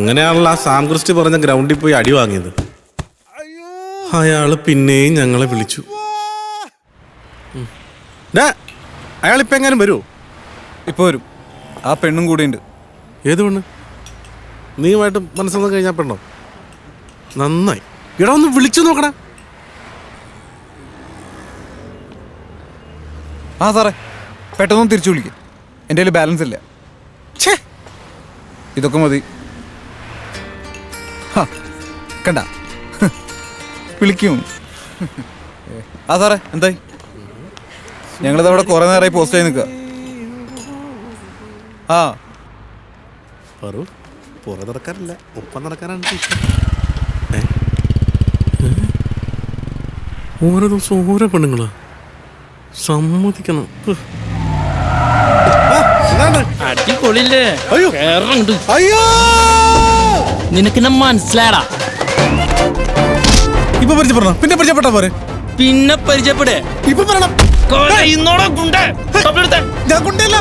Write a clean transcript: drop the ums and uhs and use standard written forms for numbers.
അങ്ങനെയാണല്ലോ ആ Sam Christy പറഞ്ഞ ഗ്രൗണ്ടിൽ പോയി അടി വാങ്ങിയത്. അയാള് പിന്നെയും ഞങ്ങളെ വിളിച്ചു. അയാളിപ്പോ എങ്ങാനും വരുമോ? ഇപ്പൊ വരും. ആ പെണ്ണും കൂടെ ഉണ്ട്. ഏത് പെണ്ണ്? നീയുമായിട്ട് മനസ്സൊന്നും കഴിഞ്ഞാൽ പെണ്ണോ? നന്നായി. ഇവിടെ ഒന്ന് വിളിച്ചു നോക്കടാ. ആ സാറേ, പെട്ടെന്ന് തിരിച്ചു വിളിക്കും. എൻ്റെ കയ്യിൽ ബാലൻസ് ഇല്ല. ഇതൊക്കെ മതി. കണ്ട വിളിക്കും. ആ സാറേ, എന്തായി? ഞങ്ങളിത് അവിടെ കുറെ നേരമായി പോസ്റ്റ് ആയി നിൽക്കുക. ആ പുറ നടക്കാറില്ല, ഒപ്പം നടക്കാനാണ്. ഓരോ ദിവസം ഓരോ പെണ്ണുങ്ങളാ. സമ്മതിക്കണം. അടിപൊളില്ലേ? അയ്യോ, നിനക്ക് മനസ്സിലാടാ. ഇപ്പൊ പരിചയപ്പെടണം, പിന്നെ പരിചയപ്പെട്ടാ പോരെ. പിന്നെ പരിചയപ്പെടേ. ഇപ്പൊ പറയണം. ഞാൻ ഞാൻ കുണ്ടല്ല.